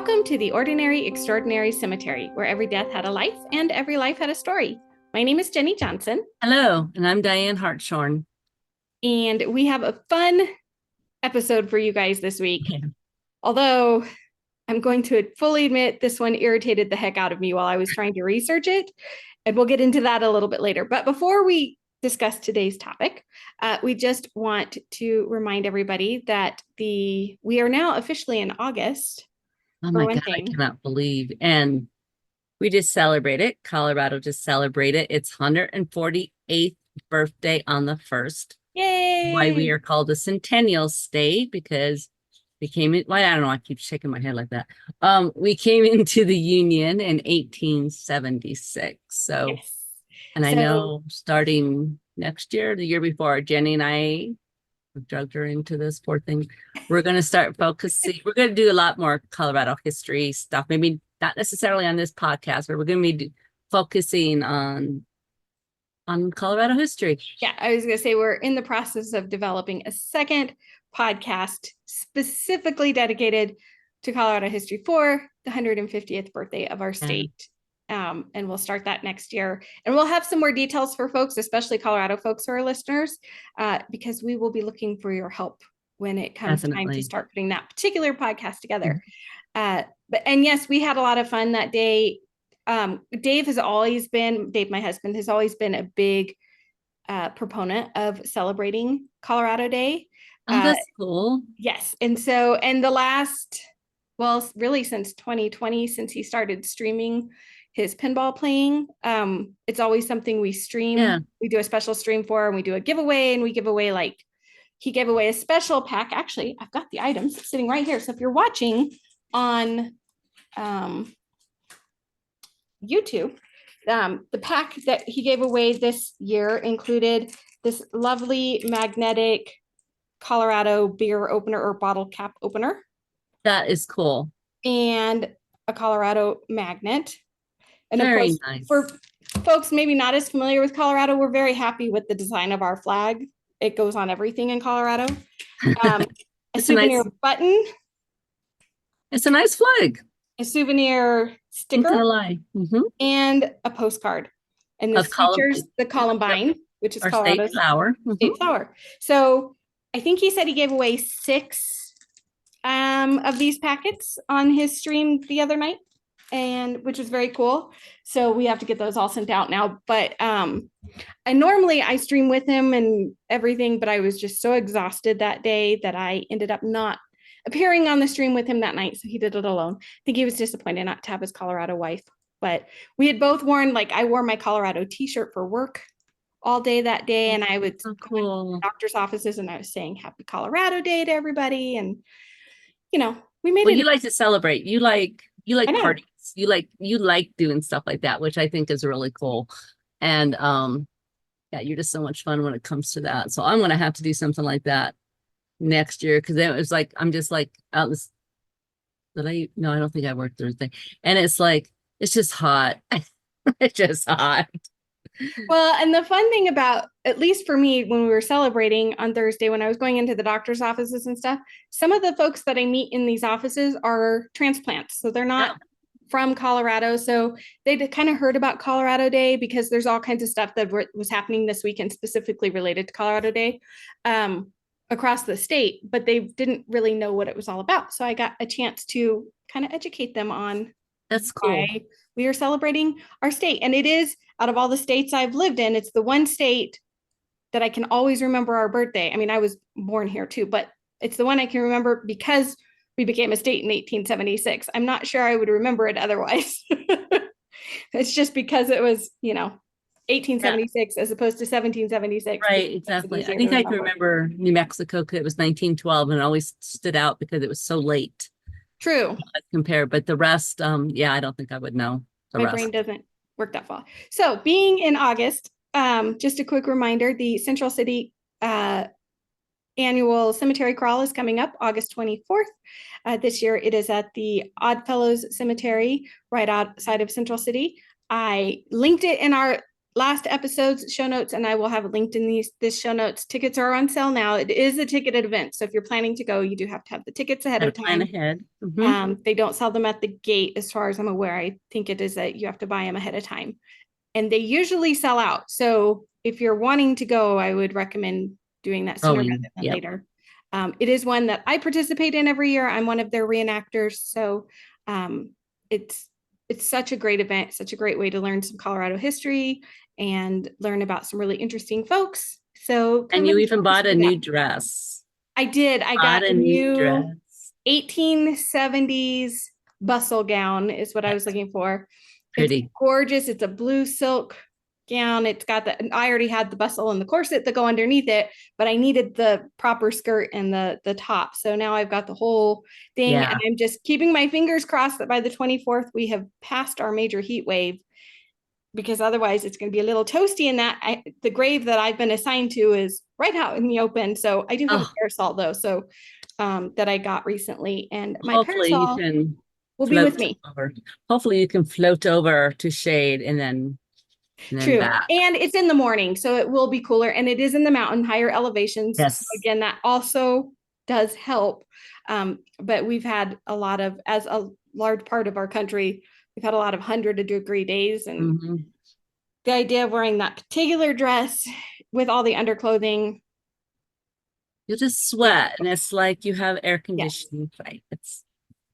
Welcome to the Ordinary Extraordinary Cemetery, where every death had a life and every life had a story. My name is Jennie Johnson. Hello, and I'm Diane Hartshorn. And we have a fun episode for you guys this week. Yeah. Although I'm going to fully admit this one irritated the heck out of me while I was trying to research it. And we'll get into that a little bit later. But before we discuss today's topic, we just want to remind everybody that we are now officially in August. Oh my God, I cannot believe. And we just celebrated. Colorado just celebrated its 148th birthday on the 1st. Yay! Why we are called a centennial state, because we came in, well, I don't know, I keep shaking my head like that. We came into the Union in 1876. So, yes. And I know starting next year, the year before, Jennie and I drugged her into this poor thing. We're going to start focusing. We're going to do a lot more Colorado history stuff. Maybe not necessarily on this podcast, but we're going to be focusing on Colorado history. Yeah, I was going to say we're in the process of developing a second podcast specifically dedicated to Colorado history for the 150th birthday of our state. And we'll start that next year. And we'll have some more details for folks, especially Colorado folks who are listeners, because we will be looking for your help when it comes time to start putting that particular podcast together. And yes, we had a lot of fun that day. Dave, my husband, has always been a big proponent of celebrating Colorado Day. Oh, that's cool. Yes. And really since 2020, since he started streaming his pinball playing, it's always something we stream. Yeah. We do a special stream for, and we do a giveaway, and we give away he gave away a special pack. Actually, I've got the items sitting right here. So if you're watching on YouTube, the pack that he gave away this year included this lovely magnetic Colorado beer opener or bottle cap opener. That is cool. And a Colorado magnet. And very of course, nice. For folks maybe not as familiar with Colorado, we're very happy with the design of our flag. It goes on everything in Colorado. A souvenir button. It's a nice flag. A souvenir sticker. And a postcard. And this features the Columbine, which is Colorado's state flower. State flower. So I think he said he gave away 6 of these packets on his stream the other night, and which was very cool. So we have to get those all sent out now. But I normally stream with him and everything, but I was just so exhausted that day that I ended up not appearing on the stream with him that night. So he did it alone. I think he was disappointed not to have his Colorado wife, but we had both worn, I wore my Colorado t-shirt for work all day that day. And I would go to doctor's offices and I was saying happy Colorado Day to everybody. And, we made it. You like to celebrate. You like parties. You like doing stuff like that, which I think is really cool. And yeah, you're just so much fun when it comes to that. So I'm going to have to do something like that next year. Cause it was I'm just I don't think I worked Thursday. And it's just hot. It's just hot. Well, and the fun thing about, at least for me, when we were celebrating on Thursday, when I was going into the doctor's offices and stuff, some of the folks that I meet in these offices are transplants. So they're not from Colorado. So they kind of heard about Colorado Day because there's all kinds of stuff that was happening this weekend specifically related to Colorado Day across the state, but they didn't really know what it was all about. So I got a chance to kind of educate them on that's cool. Why we are celebrating our state. And it is, out of all the states I've lived in, it's the one state that I can always remember our birthday. I mean, I was born here too, but it's the one I can remember because we became a state in 1876. I'm not sure I would remember it otherwise. It's just because it was, 1876 as opposed to 1776. Right, exactly. I think I can remember New Mexico because it was 1912 and it always stood out because it was so late. True. Compare, but the rest, I don't think I would know. My brain doesn't work that far. So being in August, just a quick reminder, the Central City annual cemetery crawl is coming up August 24th. This year it is at the Oddfellows Cemetery right outside of Central City. I linked it in our last episode's show notes, and I will have it linked in this show notes. Tickets are on sale now. It is a ticketed event. So if you're planning to go, you do have to have the tickets ahead of Gotta plan time. ahead. They don't sell them at the gate, as far as I'm aware. I think it is that you have to buy them ahead of time. And they usually sell out. So if you're wanting to go, I would recommend doing that sooner rather than later. It is one that I participate in every year. I'm one of their reenactors. So it's such a great event, such a great way to learn some Colorado history and learn about some really interesting folks. So And you even bought a new dress. I did. I got a new dress. 1870s bustle gown is what I was looking for. Pretty. It's gorgeous. It's a blue silk gown. It's got I already had the bustle and the corset that go underneath it, but I needed the proper skirt and the top. So now I've got the whole thing, and I'm just keeping my fingers crossed that by the 24th, we have passed our major heat wave, because otherwise it's going to be a little toasty in that. The grave that I've been assigned to is right out in the open. So I do have a parasol though. So that I got recently, and my parasol will be with me. Hopefully you can float over to shade and then True. back. And it's in the morning, so it will be cooler, and it is in the mountain, higher elevations. Yes. So again, that also does help. But we've had a lot of, as a large part of our country, we've had a lot of 100-degree days, and the idea of wearing that particular dress with all the underclothing, you just sweat, and it's like you have air conditioning. Right? It's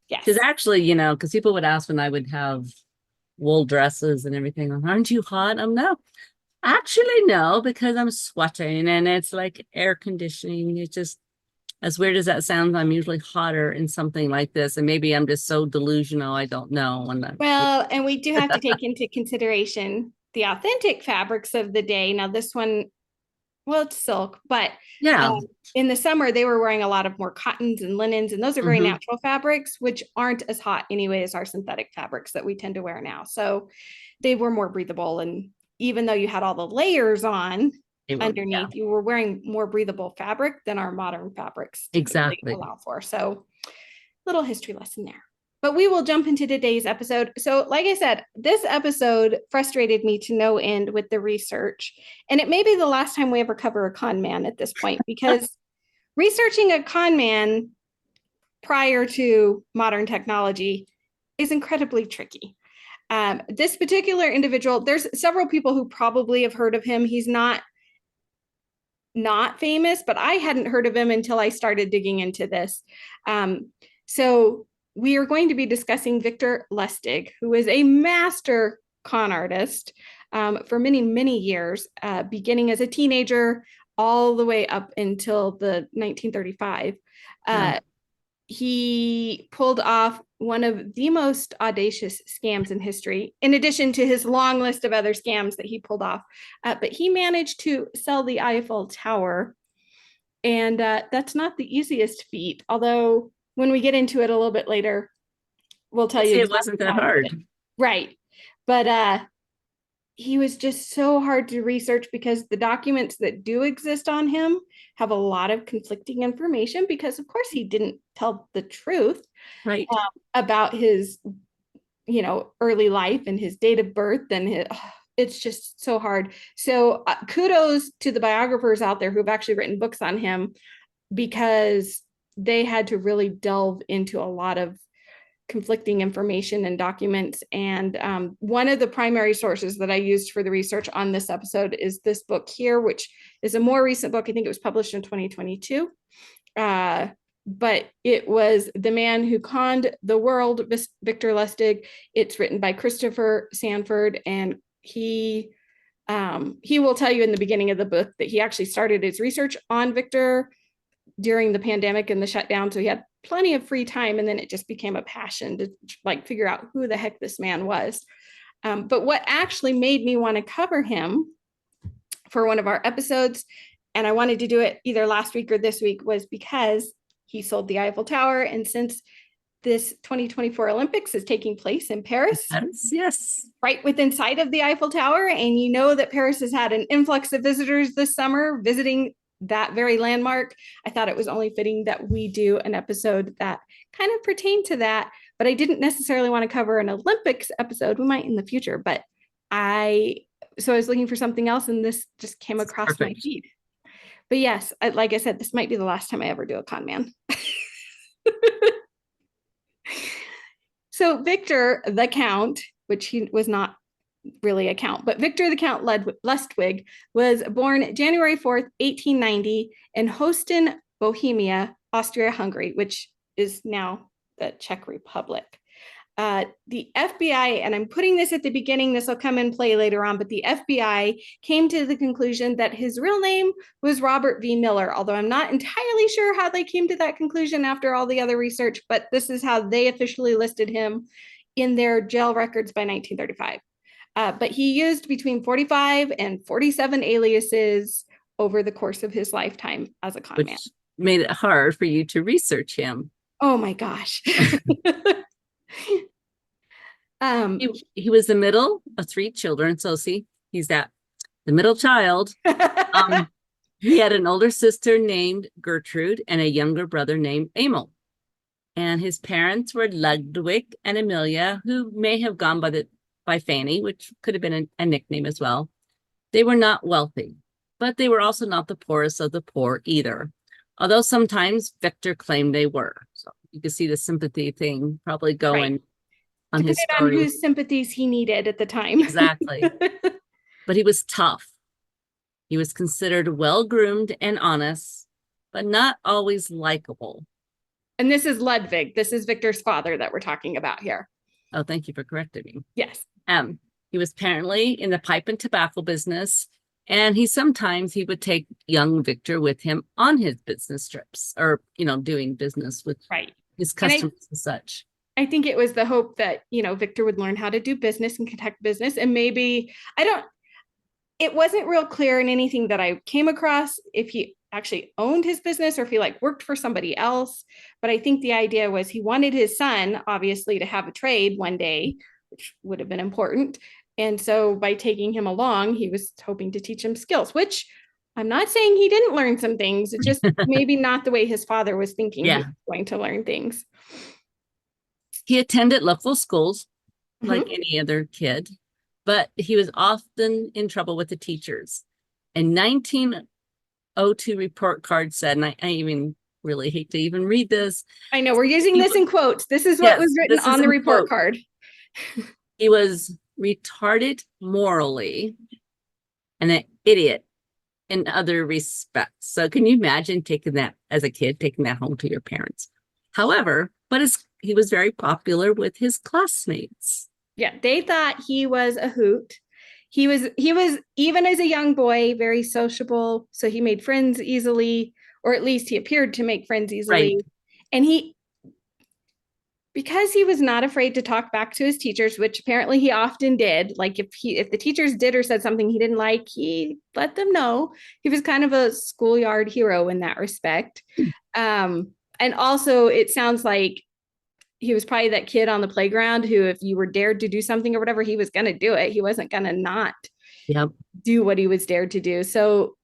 because actually, because people would ask when I would have wool dresses and everything, aren't you hot? No, actually no, because I'm sweating, and it's like air conditioning. It's just, as weird as that sounds, I'm usually hotter in something like this, and maybe I'm just so delusional. I don't know. Well, and we do have to take into consideration the authentic fabrics of the day. Now, this one, well, it's silk, but in the summer, they were wearing a lot of more cottons and linens, and those are very natural fabrics, which aren't as hot anyway as our synthetic fabrics that we tend to wear now. So they were more breathable. And even though you had all the layers on underneath, you were wearing more breathable fabric than our modern fabrics allow for. So little history lesson there. But we will jump into today's episode. So like I said, this episode frustrated me to no end with the research. And it may be the last time we ever cover a con man at this point, because researching a con man prior to modern technology is incredibly tricky. This particular individual, there's several people who probably have heard of him. He's not famous, but I hadn't heard of him until I started digging into this. So we are going to be discussing Victor Lustig, who is a master con artist for many, many years, beginning as a teenager all the way up until the 1935. He pulled off one of the most audacious scams in history, in addition to his long list of other scams that he pulled off. But he managed to sell the Eiffel Tower. And that's not the easiest feat, although when we get into it a little bit later, we'll tell you it wasn't that hard. Right. But he was just so hard to research, because the documents that do exist on him have a lot of conflicting information, because of course he didn't tell the truth about his, early life and his date of birth, and it's just so hard. So kudos to the biographers out there who've actually written books on him, because they had to really delve into a lot of conflicting information and documents. And one of the primary sources that I used for the research on this episode is this book here, which is a more recent book. I think it was published in 2022. But it was The Man Who Conned the World, Victor Lustig. It's written by Christopher Sanford, and he will tell you in the beginning of the book that he actually started his research on Victor during the pandemic and the shutdown. So he had plenty of free time, and then it just became a passion to figure out who the heck this man was. But what actually made me want to cover him for one of our episodes, and I wanted to do it either last week or this week, was because he sold the Eiffel Tower. And since this 2024 Olympics is taking place in Paris, right within sight of the Eiffel Tower, and you know that Paris has had an influx of visitors this summer visiting that very landmark, I thought it was only fitting that we do an episode that kind of pertained to that. But I didn't necessarily want to cover an Olympics episode. We might in the future, but I so I was looking for something else and this just came across my Perfect. feed. But yes, like I said, this might be the last time I ever do a con man. So Victor the Count, which he was not really a count, but Victor the Count Lustig was born January 4th, 1890 in Hosten, Bohemia, Austria-Hungary, which is now the Czech Republic. The FBI, and I'm putting this at the beginning, this will come in play later on, but the FBI came to the conclusion that his real name was Robert V. Miller, although I'm not entirely sure how they came to that conclusion after all the other research, but this is how they officially listed him in their jail records by 1935. But he used between 45 and 47 aliases over the course of his lifetime as a con man. Which made it hard for you to research him. Oh my gosh. He was the middle of three children. So see, he's the middle child. He had an older sister named Gertrude and a younger brother named Emil. And his parents were Ludwig and Amelia, who may have gone by Fanny, which could have been a nickname as well. They were not wealthy, but they were also not the poorest of the poor either. Although sometimes Victor claimed they were. So you can see the sympathy thing probably going on his story. On whose sympathies he needed at the time. Exactly. But he was tough. He was considered well-groomed and honest, but not always likable. And this is Ludwig. This is Victor's father that we're talking about here. Oh, thank you for correcting me. Yes. He was apparently in the pipe and tobacco business, and he would take young Victor with him on his business trips, or doing business with his customers and such. I think it was the hope that Victor would learn how to do business and conduct business, and maybe it wasn't real clear in anything that I came across if he actually owned his business or if he worked for somebody else. But I think the idea was he wanted his son obviously to have a trade one day, which would have been important. And so by taking him along, he was hoping to teach him skills, which I'm not saying he didn't learn some things. It's just maybe not the way his father was thinking he was going to learn things. He attended local schools like any other kid, but he was often in trouble with the teachers. In 1902 report card said, and I even really hate to even read this. I know we're using this in quotes. This is what was written on the report card. He was retarded morally and an idiot in other respects. So can you imagine taking that as a kid, taking that home to your parents? However, he was very popular with his classmates. Yeah, they thought he was a hoot. He was even as a young boy very sociable, so he made friends easily, or at least he appeared to make friends easily. Right. And because he was not afraid to talk back to his teachers, which apparently he often did. Like if the teachers did or said something he didn't like, he let them know. He was kind of a schoolyard hero in that respect. And also it sounds like he was probably that kid on the playground who, if you were dared to do something or whatever, he was going to do it. He wasn't going to not do what he was dared to do. So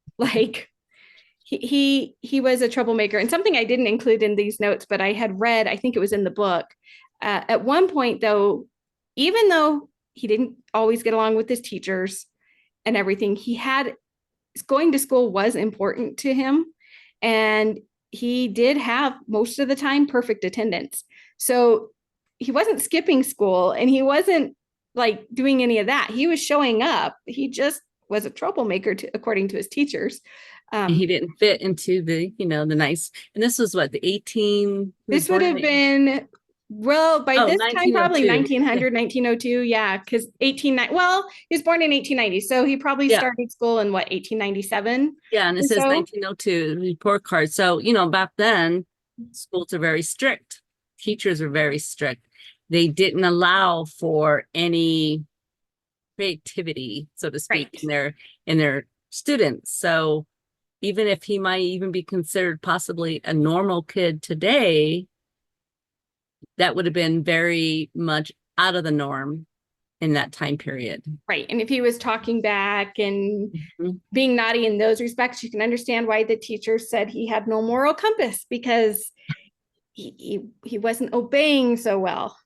he was a troublemaker. And something I didn't include in these notes, but I had read, I think it was in the book. At one point though, even though he didn't always get along with his teachers and everything, going to school was important to him. And he did have most of the time perfect attendance. So he wasn't skipping school and he wasn't doing any of that. He was showing up. He just was a troublemaker according to his teachers. He didn't fit into the nice, and this was what, the 18. This would have been, well, by this time, probably 1900, 1902. Yeah. Cause he was born in 1890. So he probably started school in 1897. Yeah. And it says 1902 report card. So, back then schools are very strict. Teachers are very strict. They didn't allow for any creativity, so to speak, in their students. So even if he might even be considered possibly a normal kid today, that would have been very much out of the norm in that time period. Right. And if he was talking back and being naughty in those respects, you can understand why the teacher said he had no moral compass, because he wasn't obeying so well.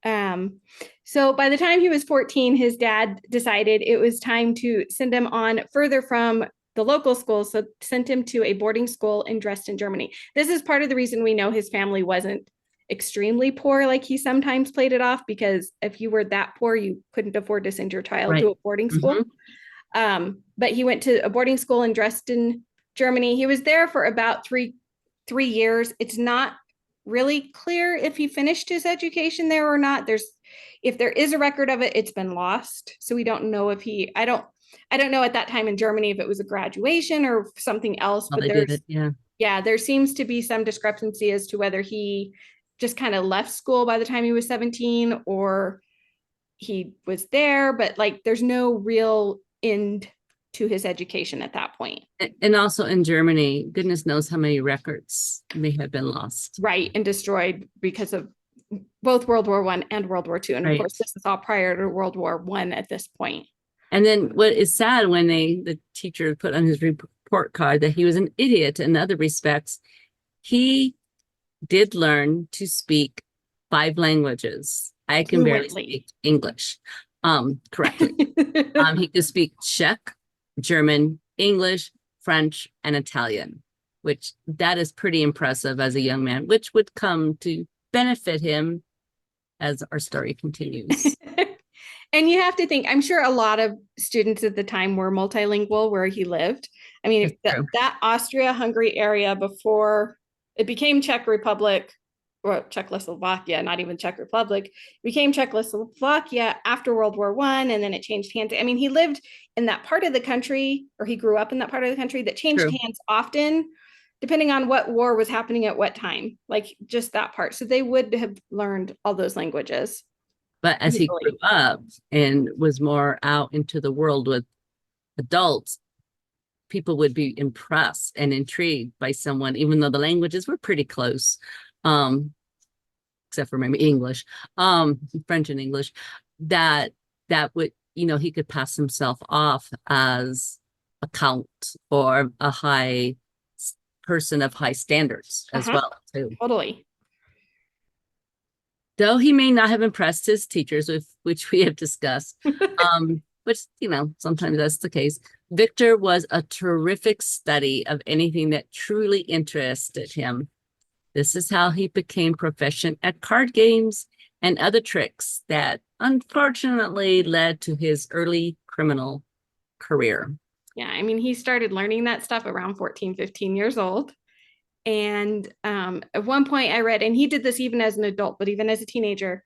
So by the time he was 14, his dad decided it was time to send him on further from the local school. So sent him to a boarding school in Dresden, Germany. This is part of the reason we know his family wasn't extremely poor, like he sometimes played it off, because if you were that poor, you couldn't afford to send your child to a boarding school. But he went to a boarding school in Dresden, Germany. He was there for about three years. It's not really clear if he finished his education there or not. If there is a record of it, it's been lost. So we don't know if I don't know at that time in Germany if it was a graduation or something else. Well, but there seems to be some discrepancy as to whether he just kind of left school by the time he was 17 or he was there, but like there's no real end to his education at that point. And also in Germany, goodness knows how many records may have been lost. Right, and destroyed because of both World War I and World War II. And of course, this is all prior to World War I at this point. And then what is sad when the teacher put on his report card that he was an idiot in other respects, he did learn to speak 5 languages. I can barely speak English correctly. He could speak Czech, German, English, French, and Italian, which that is pretty impressive as a young man, which would come to benefit him as our story continues. And you have to think, I'm sure a lot of students at the time were multilingual where he lived. I mean, that Austria-Hungary area before it became Czech Republic, or Czechoslovakia, not even Czech Republic, became Czechoslovakia after World War I, and then it changed hands. I mean, he lived in that part of the country, or he grew up in that part of the country that changed hands often, depending on what war was happening at what time, like just that part. So they would have learned all those languages. But as he grew up and was more out into the world with adults, people would be impressed and intrigued by someone, even though the languages were pretty close, except for maybe English, French and English, that would, he could pass himself off as a count or a high person of high standards as well, too. Totally. Though he may not have impressed his teachers, which we have discussed, which, sometimes that's the case, Victor was a terrific study of anything that truly interested him. This is how he became proficient at card games and other tricks that unfortunately led to his early criminal career. Yeah, I mean, he started learning that stuff around 14, 15 years old. And at one point I read, and he did this even as an adult, but even as a teenager,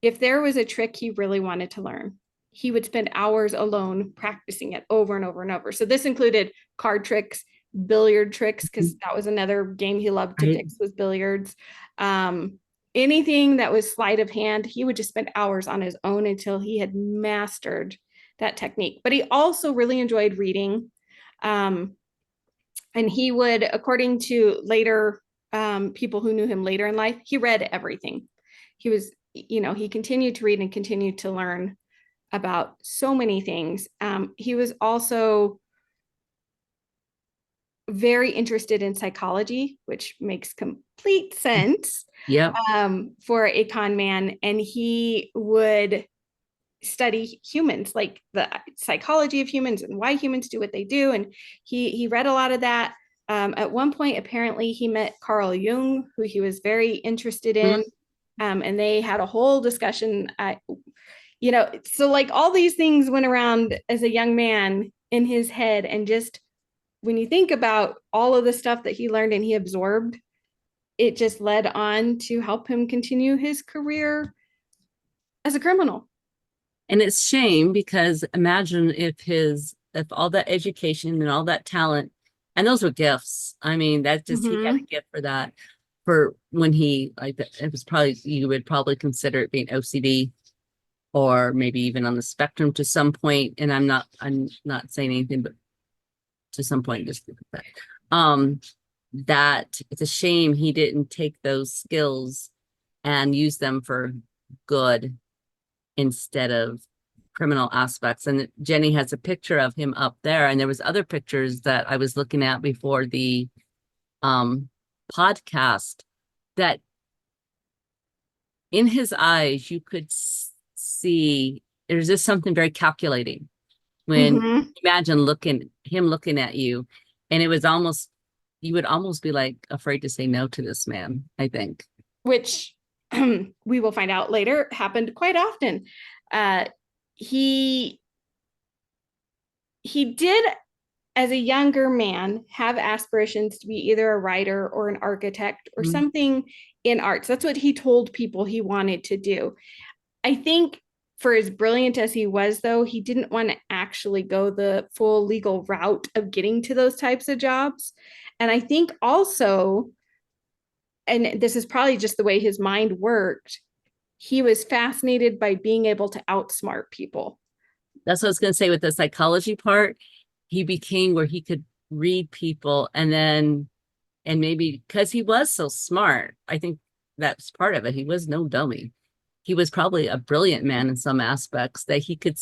if there was a trick he really wanted to learn, he would spend hours alone practicing it over and over and over. So this included card tricks, billiard tricks, because that was another game he loved to fix, was billiards. Anything that was sleight of hand, he would just spend hours on his own until he had mastered that technique. But he also really enjoyed reading. And he would, according to later people who knew him later in life, he read everything. He was, he continued to read and continued to learn about so many things. He was also very interested in psychology, which makes complete sense for a con man. And he would study humans, like the psychology of humans and why humans do what they do. And he read a lot of that. At one point, apparently he met Carl Jung, who he was very interested in. And they had a whole discussion, so like all these things went around as a young man in his head. And just when you think about all of the stuff that he learned and he absorbed, it just led on to help him continue his career as a criminal. And it's shame, because imagine if all that education and all that talent, and those were gifts. I mean, that just he had a gift for that. For when it was probably, you would probably consider it being OCD, or maybe even on the spectrum to some point. And I'm not saying anything, but to some point, just that it's a shame he didn't take those skills and use them for good instead of criminal aspects. And Jenny has a picture of him up there, and there was other pictures that I was looking at before the podcast that in his eyes, you could see there's just something very calculating when Mhm. imagine him looking at you, and it was almost, you would almost be like afraid to say no to this man, I think. Which we will find out later happened quite often. Uh, he he did, as a younger man, have aspirations to be either a writer or an architect or Mhm. something in arts. That's what he told people he wanted to do. I think for as brilliant as he was, though, he didn't want to actually go the full legal route of getting to those types of jobs. And I think also, and this is probably just the way his mind worked, he was fascinated by being able to outsmart people. That's what I was going to say with the psychology part. He became where he could read people, and maybe because he was so smart, I think that's part of it. He was no dummy. He was probably a brilliant man in some aspects that he could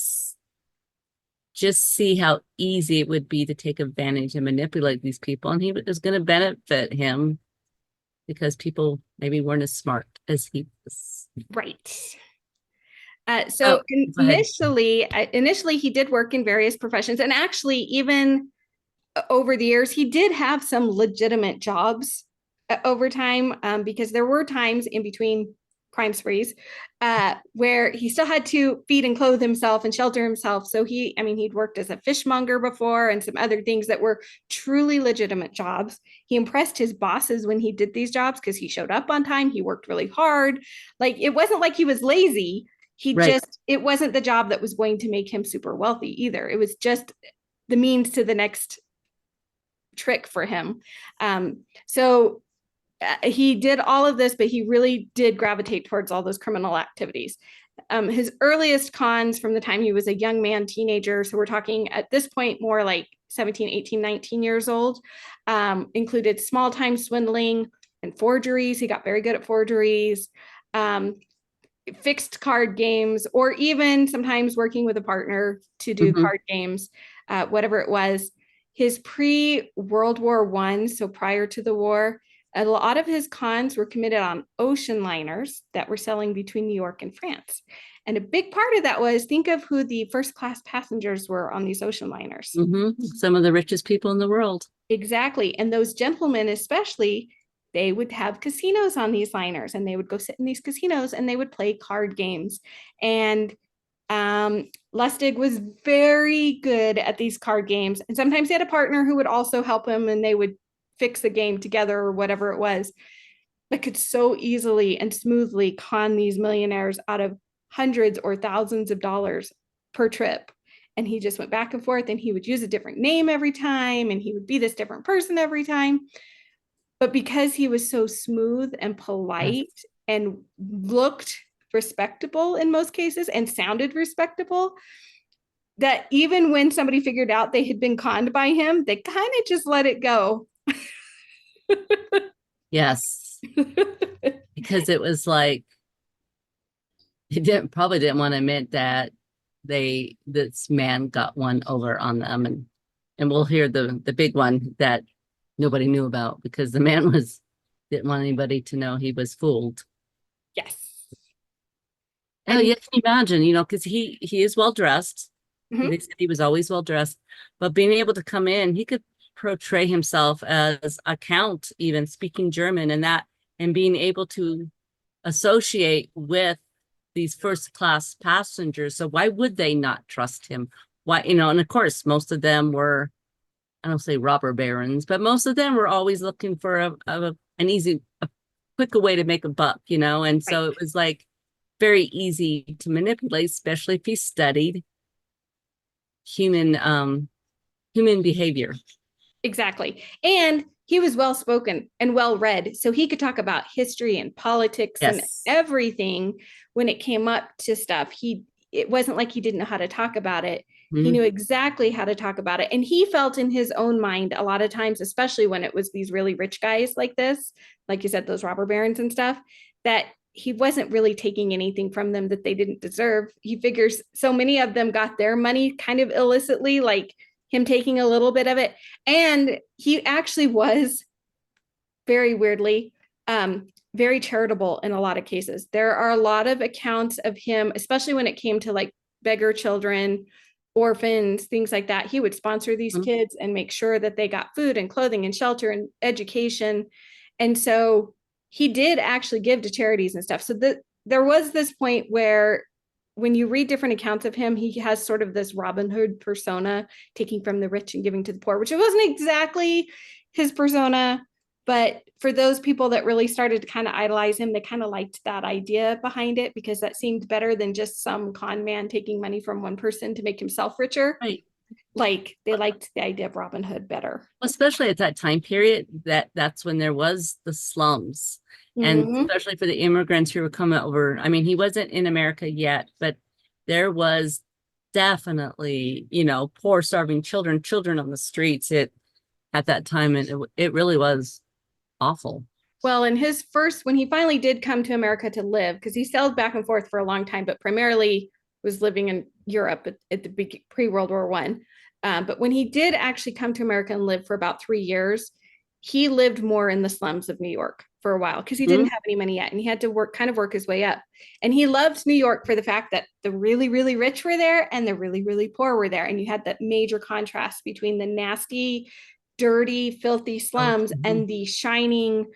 just see how easy it would be to take advantage and manipulate these people. And he was going to benefit him because people maybe weren't as smart as he was. Right. Oh, So go ahead. initially, he did work in various professions, and actually, even over the years, he did have some legitimate jobs over time, because there were times in between crime sprees where he still had to feed and clothe himself and shelter himself. So he'd worked as a fishmonger before and some other things that were truly legitimate jobs. He impressed his bosses when he did these jobs because he showed up on time. He worked really hard. Like, it wasn't like he was lazy. Right. It wasn't the job that was going to make him super wealthy either. It was just the means to the next trick for him. So he did all of this, but he really did gravitate towards all those criminal activities. His earliest cons from the time he was a young man, teenager, so we're talking at this point more like 17, 18, 19 years old, included small time swindling and forgeries. He got very good at forgeries, fixed card games, or even sometimes working with a partner to do Mm-hmm. card games, whatever it was. His pre-World War I, so prior to the war, a lot of his cons were committed on ocean liners that were sailing between New York and France. And a big part of that was, think of who the first class passengers were on these ocean liners. Mm-hmm. Some of the richest people in the world. Exactly. And those gentlemen, especially, they would have casinos on these liners, and they would go sit in these casinos and they would play card games. And Lustig was very good at these card games. And sometimes he had a partner who would also help him, and they would fix the game together or whatever it was, but could so easily and smoothly con these millionaires out of hundreds or thousands of dollars per trip. And he just went back and forth, and he would use a different name every time, and he would be this different person every time. But because he was so smooth and Yes. polite and looked respectable in most cases and sounded respectable, that even when somebody figured out they had been conned by him, they kind of just let it go. Yes. Because it was like, he probably didn't want to admit that this man got one over on them, and we'll hear the big one that nobody knew about because the man didn't want anybody to know he was fooled. Yes. Oh, And you can imagine, because he is well dressed. They mhm, said he was always well dressed, but being able to come in, he could portray himself as a count, even speaking German, and being able to associate with these first class passengers. So why would they not trust him? Why, and of course, most of them were, I don't say robber barons, but most of them were always looking for a quicker way to make a buck, and right. so it was like very easy to manipulate, especially if he studied human human behavior. Exactly. And he was well spoken and well read. So he could talk about history and politics and Yes. everything when it came up to stuff. It wasn't like he didn't know how to talk about it. He Mhm. knew exactly how to talk about it. And he felt in his own mind a lot of times, especially when it was these really rich guys like this, like you said, those robber barons and stuff, that he wasn't really taking anything from them that they didn't deserve. He figures so many of them got their money kind of illicitly, like him taking a little bit of it. And he actually was, very weirdly, very charitable in a lot of cases. There are a lot of accounts of him, especially when it came to like beggar children, orphans, things like that. He would sponsor these Mhm. kids and make sure that they got food and clothing and shelter and education. And so he did actually give to charities and stuff. So there was this point where when you read different accounts of him, he has sort of this Robin Hood persona, taking from the rich and giving to the poor, which it wasn't exactly his persona. But for those people that really started to kind of idolize him, they kind of liked that idea behind it because that seemed better than just some con man taking money from one person to make himself richer. Right. Like they liked the idea of Robin Hood better. Especially at that time period, that's when there was the slums. And Mm-hmm. especially for the immigrants who were coming over. I mean, he wasn't in America yet, but there was definitely, poor, starving children on the streets at that time. And it really was awful. Well, in his first, when he finally did come to America to live, because he sailed back and forth for a long time, but primarily was living in Europe at the pre-World War One. But when he did actually come to America and live for about 3 years, he lived more in the slums of New York for a while because he didn't Mhm. have any money yet, and he had to work his way up. And he loved New York for the fact that the really, really rich were there and the really, really poor were there, and you had that major contrast between the nasty, dirty, filthy Oh, slums mhm. and the shining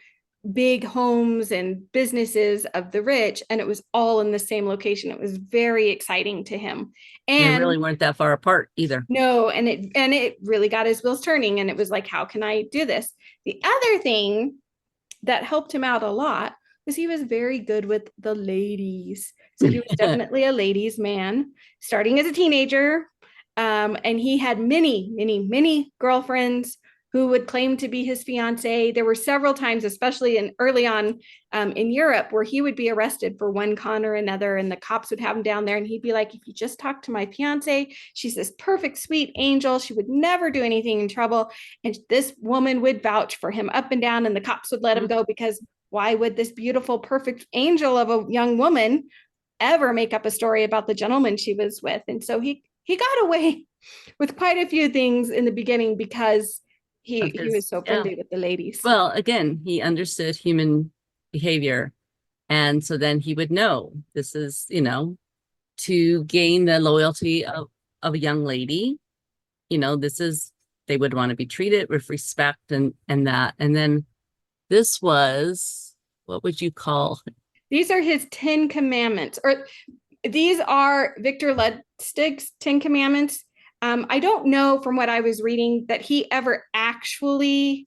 big homes and businesses of the rich, and it was all in the same location. It was very exciting to him. They And really weren't that far apart either. no, and it really got his wheels turning, and it was like, how can I do this? The other thing that helped him out a lot was he was very good with the ladies. So he was definitely a ladies man starting as a teenager. And he had many, many, many girlfriends who would claim to be his fiance. There were several times, especially early on in Europe, where he would be arrested for one con or another, and the cops would have him down there, and he'd be like, "If you just talk to my fiance, she's this perfect, sweet angel. She would never do anything in trouble." And this woman would vouch for him up and down, and the cops would let him go because why would this beautiful, perfect angel of a young woman ever make up a story about the gentleman she was with? And so he got away with quite a few things in the beginning because he was so Yeah. friendly with the ladies. Well, again, he understood human behavior. And so then he would know this is, to gain the loyalty of a young lady, this is, they would want to be treated with respect and that. And then this was, what would you call? These are his 10 commandments, or these are Victor Lustig's 10 commandments. I don't know from what I was reading that he ever actually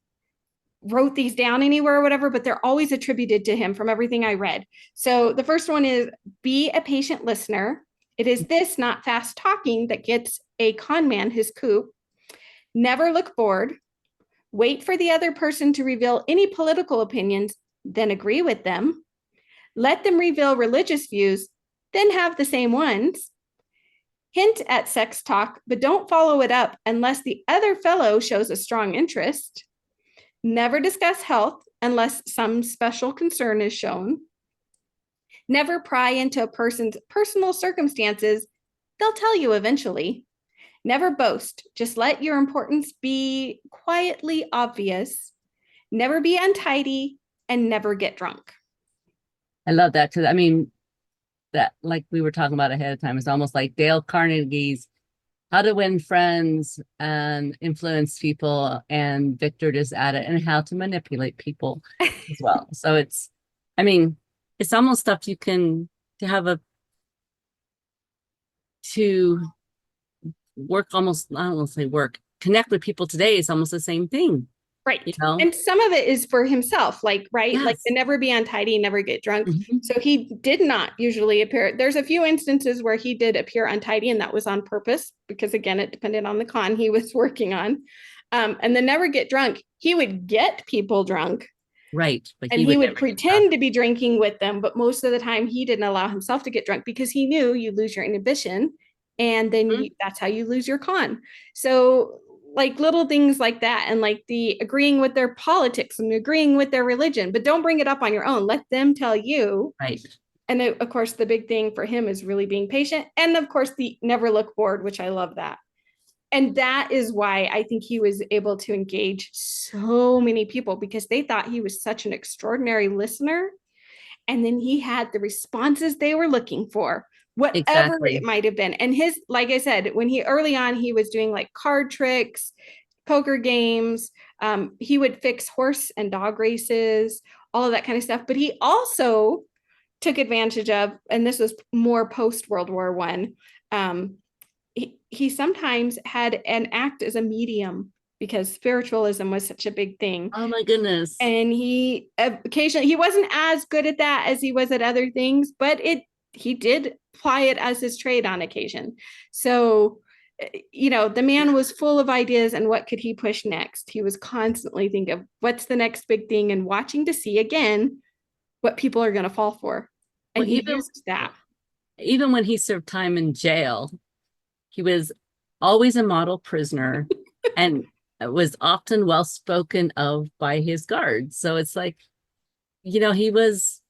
wrote these down anywhere or whatever, but they're always attributed to him from everything I read. So the first one is be a patient listener. It is this, not fast talking, that gets a con man his coup. Never look bored. Wait for the other person to reveal any political opinions, then agree with them. Let them reveal religious views, then have the same ones. Hint at sex talk, but don't follow it up unless the other fellow shows a strong interest. Never discuss health unless some special concern is shown. Never pry into a person's personal circumstances. They'll tell you eventually. Never boast. Just let your importance be quietly obvious. Never be untidy and never get drunk. I love that because I mean, that like we were talking about ahead of time, it's almost like Dale Carnegie's How to Win Friends and Influence People, and Victor just added and How to Manipulate People as well. So I mean, it's almost stuff you can to have to work almost, I don't want to say work, connect with people today is almost the same thing, you Right. know? And some of it is for himself, like, right? Like Yes. to never be untidy, never get drunk. Mhm. So he did not usually appear. There's a few instances where he did appear untidy, and that was on purpose because, again, it depended on the con he was working on. And then never get drunk. He would get people drunk Right. But and he he would would never get drunk. pretend to be drinking with them, but most of the time he didn't allow himself to get drunk because he knew you lose your inhibition, and then Mhm. that's how you lose your con. So like little things like that, and like the agreeing with their politics and agreeing with their religion, but don't bring it up on your own. Let them tell you. Right. And of course, the big thing for him is really being patient. And of course, the never look bored, which I love that. And that is why I think he was able to engage so many people because they thought he was such an extraordinary listener And then he had the responses they were looking for, whatever it Exactly. might have been. And his, like I said, when he early on, he was doing like card tricks, poker games. He would fix horse and dog races, all of that kind of stuff. But he also took advantage of, and this was more post World War One. He sometimes had an act as a medium because spiritualism was such a big thing. Oh my goodness. And he occasionally, he wasn't as good at that as he was at other things, but he did ply it as his trade on occasion. So, the man was full of ideas, and what could he push next? He was constantly thinking of what's the next big thing and watching to see again what people are going to fall for. And Well, he used that. even when he served time in jail, he was always a model prisoner and was often well spoken of by his guards. So it's like, he was,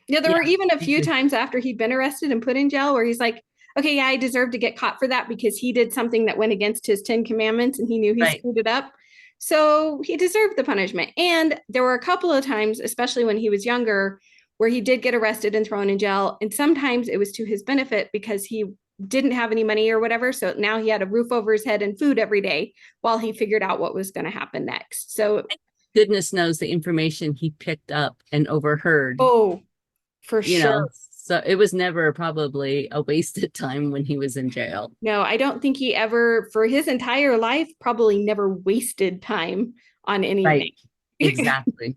Yeah, there yeah. were even a few times after he'd been arrested and put in jail where he's like, okay, yeah, I deserve to get caught for that because he did something that went against his 10 commandments and he knew he Right. screwed it up. So he deserved the punishment. And there were a couple of times, especially when he was younger, where he did get arrested and thrown in jail. And sometimes it was to his benefit because he didn't have any money or whatever. So now he had a roof over his head and food every day while he figured out what was going to happen next. So, Goodness knows the information he picked up and overheard, oh, for sure. So it was never probably a wasted time when he was in jail. No, I don't think he ever, for his entire life, probably never wasted time on anything. Right. Exactly.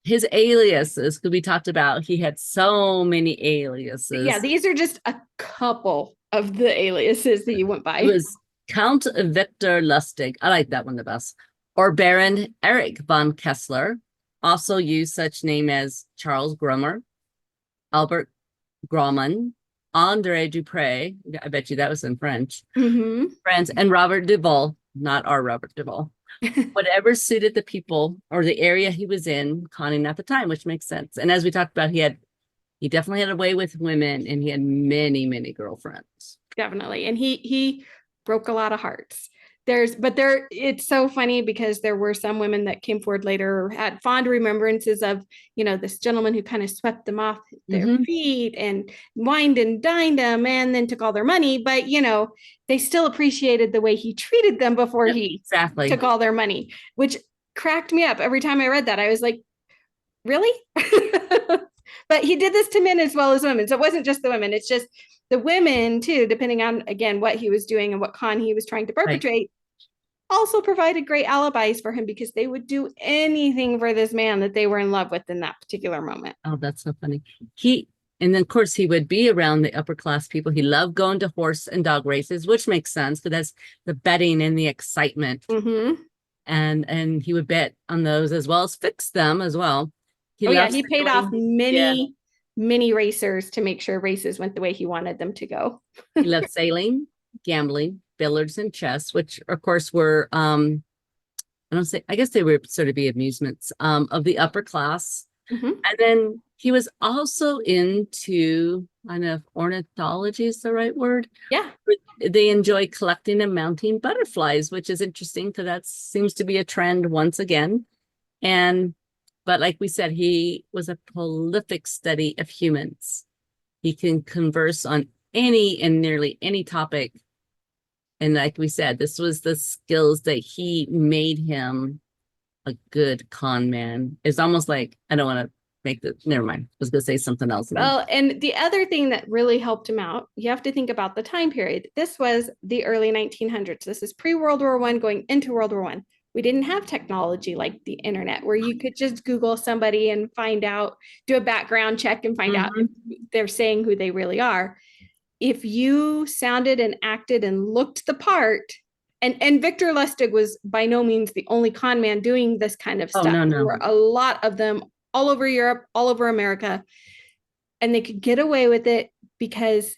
His aliases could be talked about. He had so many aliases. Yeah, these are just a couple of the aliases that you went by. It was Count Victor Lustig. I like that one the best. Or Baron Erich von Kessler. Also used such name as Charles Grummer, Albert Grauman, Andre Dupre. I bet you that was in French. Mm-hmm. Friends, and Robert Duvall, not our Robert Duvall. Whatever suited the people or the area he was in, conning at the time, which makes sense. And as we talked about, he definitely had a way with women, and he had many, many girlfriends. Definitely. And he broke a lot of hearts. It's so funny because there were some women that came forward later or had fond remembrances of, this gentleman who kind of swept them off their feet and wined and dined them and then took all their money. But, they still appreciated the way he treated them before he took all their money, which cracked me up every time I read that. I was like, really? But he did this to men as well as women. So it wasn't just the women. It's just the women too, depending on, again, what he was doing and what con he was trying to perpetrate, also provided great alibis for him because they would do anything for this man that they were in love with in that particular moment. Oh, that's so funny. And then of course he would be around the upper class people. He loved going to horse and dog races, which makes sense because that's the betting and the excitement. Mm-hmm. And he would bet on those as well as fix them as well. He paid off many racers to make sure races went the way he wanted them to go. He loved sailing, gambling, billiards, and chess, which of course were I guess they were sort of the amusements of the upper class. Mm-hmm. And then he was also into, I don't know if ornithology is the right word. Yeah. They enjoy collecting and mounting butterflies, which is interesting because that seems to be a trend once again. But like we said, he was a prolific study of humans. He can converse on any and nearly any topic. And like we said, this was the skills that he made him a good con man. It's almost like, I don't want to never mind. I was going to say something else. Well, and the other thing that really helped him out, you have to think about the time period. This was the early 1900s. This is pre-World War I going into World War I. We didn't have technology like the internet where you could just Google somebody and find out, do a background check and find out if they're saying who they really are. If you sounded and acted and looked the part, and Victor Lustig was by no means the only con man doing this kind of stuff. No. There were a lot of them all over Europe, all over America, and they could get away with it because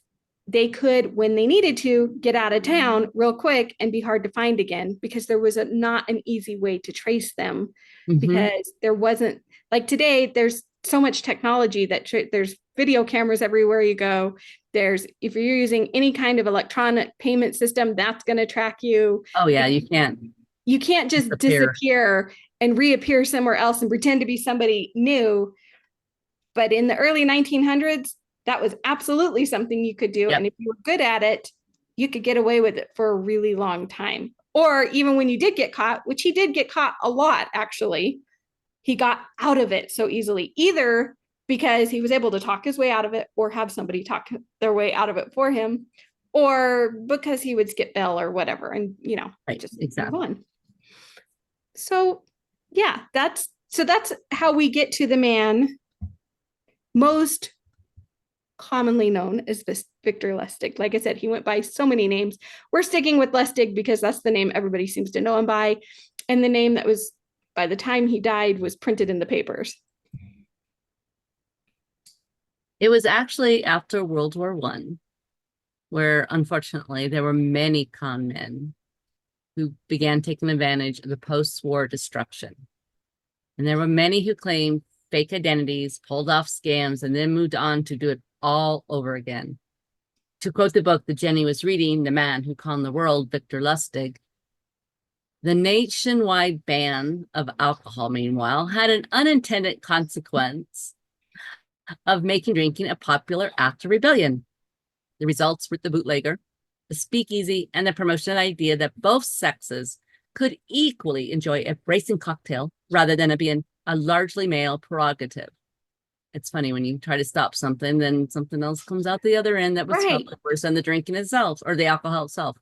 they could, when they needed to, get out of town real quick and be hard to find again because there was not an easy way to trace them because there wasn't, like today, there's so much technology that there's video cameras everywhere you go. If you're using any kind of electronic payment system, that's going to track you. Oh yeah, you can't just disappear and reappear somewhere else and pretend to be somebody new. But in the early 1900s, that was absolutely something you could do. Yep. And if you were good at it, you could get away with it for a really long time. Or even when you did get caught, which he did get caught a lot, actually, he got out of it so easily, either because he was able to talk his way out of it or have somebody talk their way out of it for him, or because he would skip bail or whatever, and Right, just exactly. move on. So yeah, that's how we get to the man most commonly known as Victor Lustig. Like I said, he went by so many names. We're sticking with Lustig because that's the name everybody seems to know him by, and the name that was, by the time he died, was printed in the papers. It was actually after World War One, where unfortunately there were many con men who began taking advantage of the post-war destruction. And there were many who claimed fake identities, pulled off scams, and then moved on to do it all over again. To quote the book that Jennie was reading, The Man Who Conned the World, Victor Lustig, the nationwide ban of alcohol, meanwhile, had an unintended consequence of making drinking a popular act of rebellion. The results were the bootlegger, the speakeasy, and the promotion of the idea that both sexes could equally enjoy a bracing cocktail rather than it being a largely male prerogative. It's funny when you try to stop something, then something else comes out the other end that was Right. worse than the drinking itself or the alcohol itself.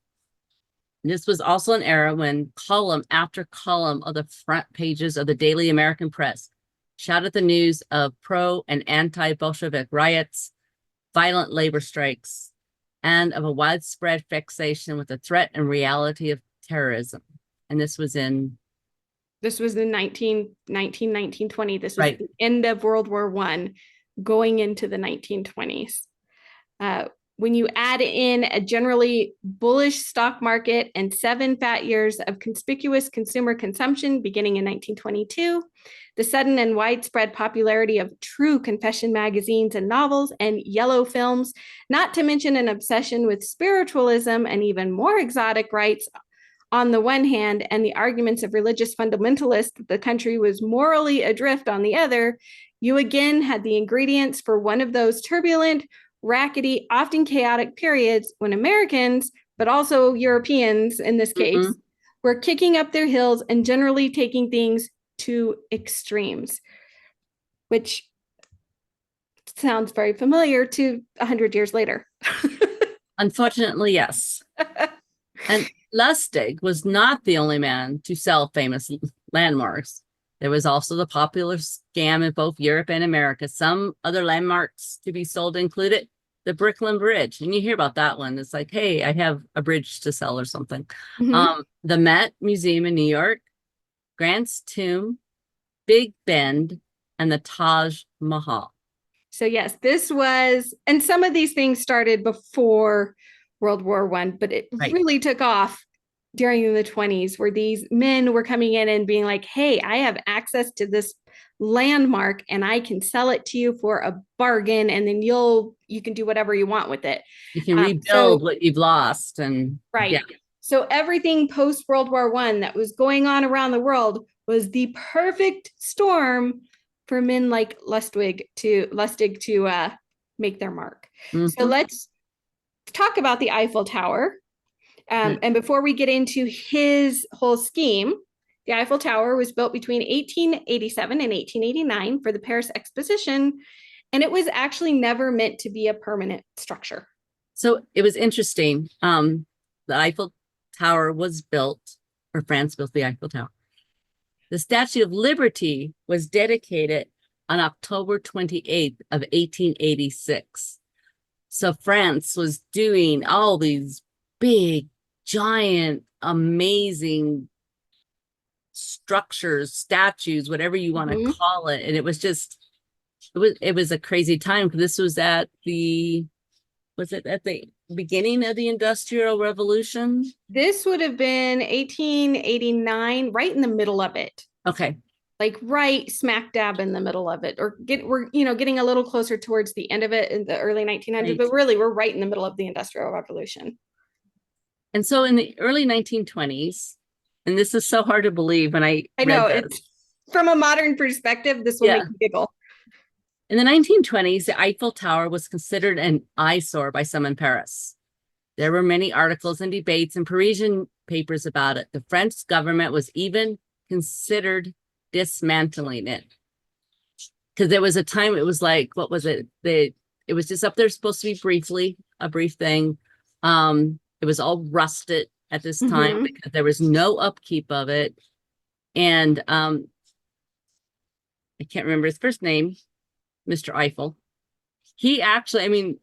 This was also an era when column after column of the front pages of the Daily American Press shouted the news of pro and anti-Bolshevik riots, violent labor strikes, and of a widespread fixation with the threat and reality of terrorism. And this was in 1920. This was right. the end of World War I, going into the 1920s. When you add in a generally bullish stock market and 7 fat years of conspicuous consumer consumption beginning in 1922, the sudden and widespread popularity of true confession magazines and novels and yellow films, not to mention an obsession with spiritualism and even more exotic rites on the one hand, and the arguments of religious fundamentalists that the country was morally adrift on the other, you again had the ingredients for one of those turbulent, rackety, often chaotic periods when Americans, but also Europeans in this case, were kicking up their heels and generally taking things to extremes, which sounds very familiar to 100 years later. Unfortunately, yes. And Lustig was not the only man to sell famous landmarks. There was also the popular scam in both Europe and America. Some other landmarks to be sold included the Brooklyn Bridge. And you hear about that one. It's like, hey, I have a bridge to sell or something. The Met Museum in New York, Grant's Tomb, Big Bend, and the Taj Mahal. So yes, this was, and some of these things started before World War I, but it really took off during the 20s, where these men were coming in and being like, hey, I have access to this landmark and I can sell it to you for a bargain, and then you can do whatever you want with it. You can rebuild what you've lost. And right. Yeah. So everything post World War I that was going on around the world was the perfect storm for men like Lustig to make their mark. So let's talk about the Eiffel Tower. And before we get into his whole scheme, the Eiffel Tower was built between 1887 and 1889 for the Paris Exposition, and it was actually never meant to be a permanent structure. So it was interesting. The Eiffel Tower was built, or France built the Eiffel Tower. The Statue of Liberty was dedicated on October 28th of 1886. So France was doing all these big, giant, amazing structures, statues, whatever you want to call it. And it was just, it was a crazy time, because this was at the beginning of the Industrial Revolution? This would have been 1889, right in the middle of it. Okay. Like right smack dab in the middle of it, or we're getting a little closer towards the end of it in the early 1900s, but really we're right in the middle of the Industrial Revolution. And so in the early 1920s, And this is so hard to believe when I I read know this. it's from a modern perspective, this will Yeah. make you giggle. In the 1920s, the Eiffel Tower was considered an eyesore by some in Paris. There were many articles and debates in Parisian papers about it. The French government was even considered dismantling it. Because there was a time it was like, what was it? It was just up there supposed to be a brief thing. It was all rusted at this time because there was no upkeep of it. And I can't remember his first name, Mr. Eiffel. He actually, I mean,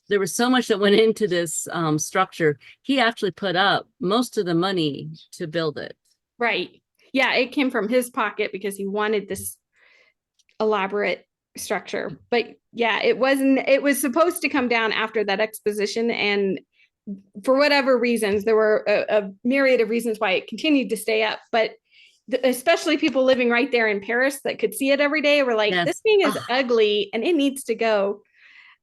there was so much that went into this structure. He actually put up most of the money to build it. Right. Yeah, it came from his pocket because he wanted this elaborate structure. But yeah, it was supposed to come down after that exposition. And for whatever reasons, there were a myriad of reasons why it continued to stay up. But especially people living right there in Paris that could see it every day were like, Yes. this thing is ugly and it needs to go.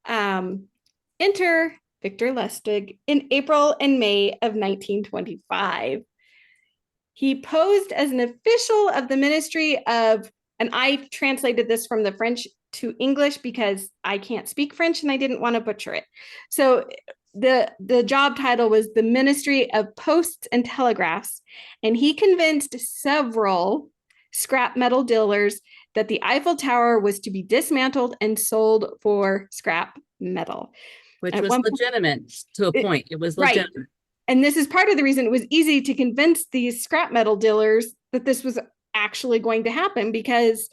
Enter Victor Lustig in April and May of 1925. He posed as an official of the Ministry of, and I translated this from the French to English because I can't speak French and I didn't want to butcher it. So the job title was the Ministry of Posts and Telegraphs, and he convinced several scrap metal dealers that the Eiffel Tower was to be dismantled and sold for scrap metal. Which was legitimate to a point. It was legitimate. Right. And this is part of the reason it was easy to convince these scrap metal dealers that this was actually going to happen, because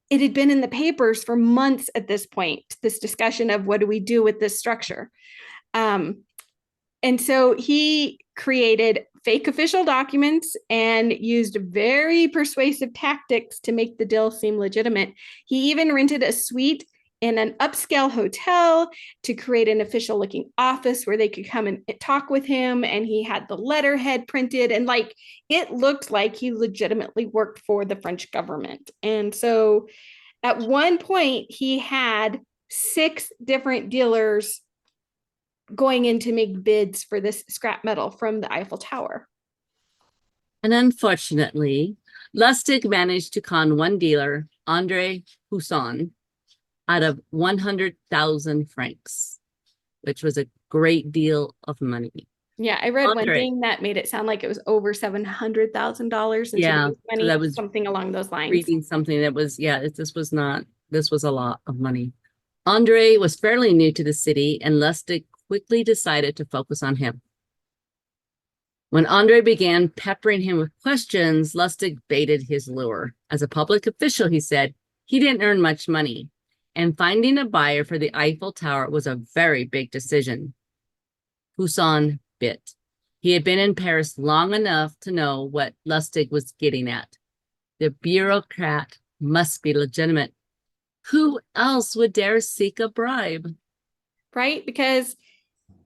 it had been in the papers for months at this point, this discussion of what do we do with this structure. And so he created fake official documents and used very persuasive tactics to make the deal seem legitimate. He even rented a suite in an upscale hotel to create an official looking office where they could come and talk with him. And he had the letterhead printed, and like, it looked like he legitimately worked for the French government. And so at one point he had 6 different dealers going in to make bids for this scrap metal from the Eiffel Tower. And unfortunately, Lustig managed to con one dealer, Andre Poussin, out of 100,000 francs, which was a great deal of money. Yeah, I read one thing that made it sound like it was over $700,000. Yeah, money, so that was something along those lines. Reading something that was, this was a lot of money. Andre was fairly new to the city, and Lustig quickly decided to focus on him. When Andre began peppering him with questions, Lustig baited his lure. As a public official, he said, he didn't earn much money, and finding a buyer for the Eiffel Tower was a very big decision. Poussin bit. He had been in Paris long enough to know what Lustig was getting at. The bureaucrat must be legitimate. Who else would dare seek a bribe? Right? Because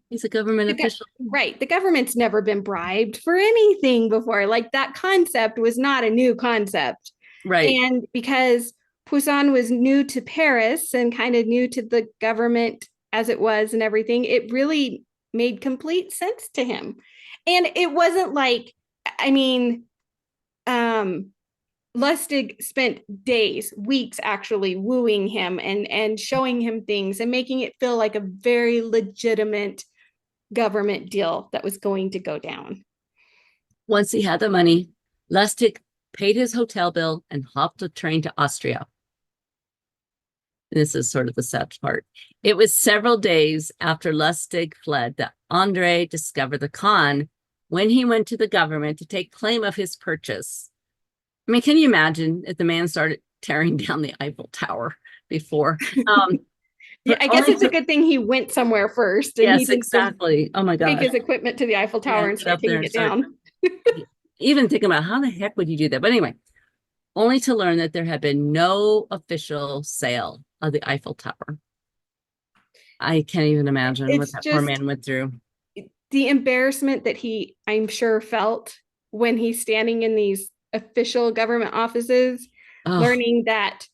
he's a government official. Right. The government's never been bribed for anything before. Like, that concept was not a new concept. Right. And because Poussin was new to Paris and kind of new to the government as it was and everything, it really made complete sense to him. And it wasn't like, I mean, Lustig spent days, weeks actually wooing him and showing him things and making it feel like a very legitimate government deal that was going to go down. Once he had the money, Lustig paid his hotel bill and hopped a train to Austria. This is sort of the sad part. It was several days after Lustig fled that Andre discovered the con when he went to the government to take claim of his purchase. I mean, can you imagine if the man started tearing down the Eiffel Tower before? Yeah, I guess it's a good thing he went somewhere first. And yes, exactly. Oh my God. Take his equipment to the Eiffel Tower and start taking it down. Even thinking about how the heck would you do that? But anyway, only to learn that there had been no official sale of the Eiffel Tower. I can't even imagine what that poor man went through. The embarrassment that he, I'm sure, felt when he's standing in these official government offices, learning that,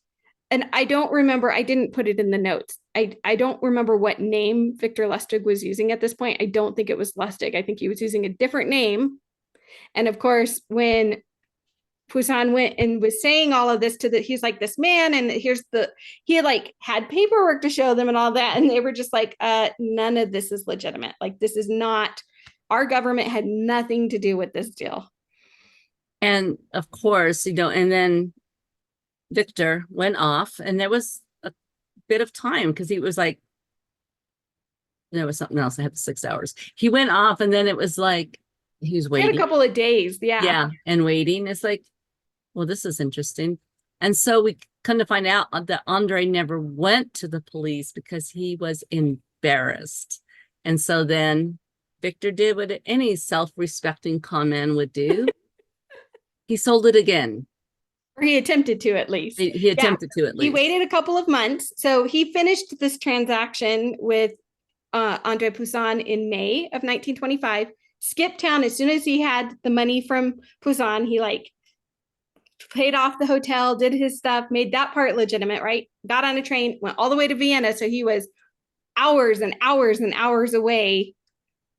and I don't remember, I didn't put it in the notes. I don't remember what name Victor Lustig was using at this point. I don't think it was Lustig. I think he was using a different name. And of course, when Poussin went and was saying all of this he's like, this man, and he like had paperwork to show them and all that. And they were just like, none of this is legitimate. Like, this is not, our government had nothing to do with this deal. And of course, and then Victor went off, and there was a bit of time because he was like, there was something else. I had 6 hours. He went off, and then it was like, he was waiting. A couple of days. Yeah. Yeah. And waiting. It's like, well, this is interesting. And so we come to find out that Andre never went to the police because he was embarrassed. And so then Victor did what any self-respecting con man would do. He sold it again. Or he attempted to, at least. He attempted to, at least. He waited a couple of months. So he finished this transaction with Andre Poussin in May of 1925. Skipped town as soon as he had the money from Poussin. He like paid off the hotel, did his stuff, made that part legitimate, right? Got on a train, went all the way to Vienna. So he was hours and hours and hours away,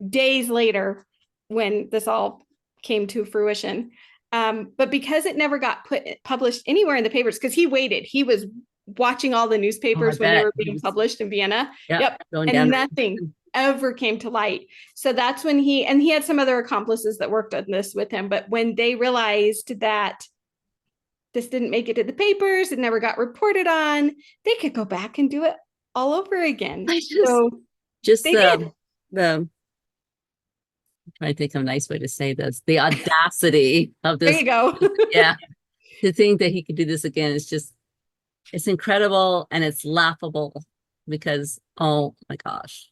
days later, when this all came to fruition. But because it never got published anywhere in the papers, because he waited, he was watching all the newspapers when they were being published in Vienna. Yep. And nothing ever came to light. So that's when he had some other accomplices that worked on this with him. But when they realized that this didn't make it to the papers, it never got reported on, they could go back and do it all over again. I think a nice way to say this, the audacity of this. There you go. Yeah. To think that he could do this again is just, it's incredible, and it's laughable because, oh my gosh.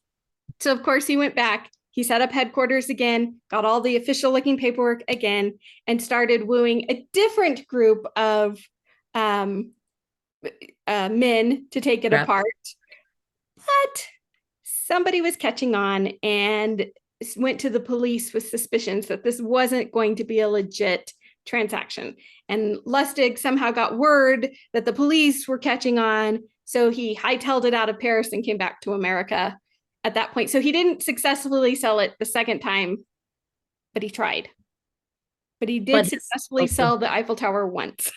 So of course he went back, he set up headquarters again, got all the official looking paperwork again, and started wooing a different group of men to take it apart. But somebody was catching on and went to the police with suspicions that this wasn't going to be a legit transaction. And Lustig somehow got word that the police were catching on. So he hightailed it out of Paris and came back to America at that point. So he didn't successfully sell it the second time, but he tried. But he did successfully sell the Eiffel Tower once.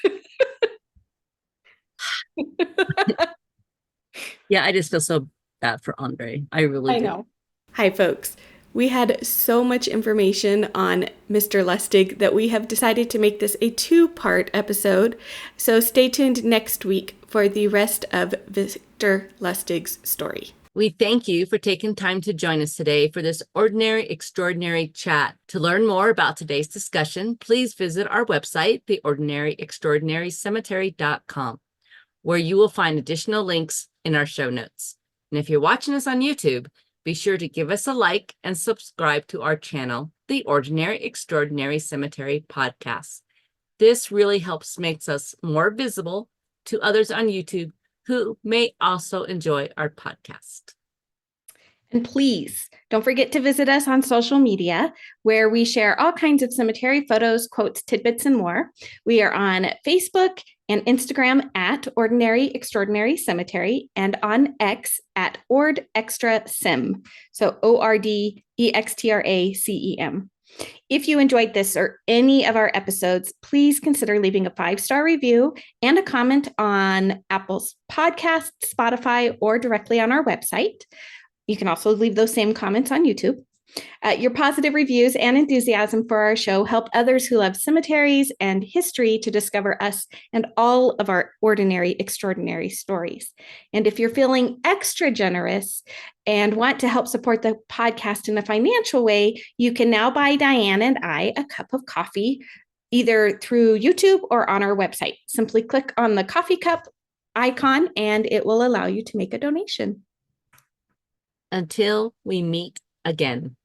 Yeah, I just feel so bad for Andre. I really do. I know. Hi, folks. We had so much information on Mr. Lustig that we have decided to make this a 2-part episode. So stay tuned next week for the rest of Victor Lustig's story. We thank you for taking time to join us today for this ordinary, extraordinary chat. To learn more about today's discussion, please visit our website, theordinaryextraordinarycemetery.com, where you will find additional links in our show notes. And if you're watching us on YouTube, be sure to give us a like and subscribe to our channel, The Ordinary Extraordinary Cemetery Podcast. This really makes us more visible to others on YouTube who may also enjoy our podcast. And please don't forget to visit us on social media, where we share all kinds of cemetery photos, quotes, tidbits, and more. We are on Facebook and Instagram at Ordinary Extraordinary Cemetery, and on X at OrdExtraCem. So OrdExtraCem. If you enjoyed this or any of our episodes, please consider leaving a 5-star review and a comment on Apple's podcast, Spotify, or directly on our website. You can also leave those same comments on YouTube. Your positive reviews and enthusiasm for our show help others who love cemeteries and history to discover us and all of our ordinary, extraordinary stories. And if you're feeling extra generous and want to help support the podcast in a financial way, you can now buy Dianne and I a cup of coffee, either through YouTube or on our website. Simply click on the coffee cup icon and it will allow you to make a donation. Until we meet again.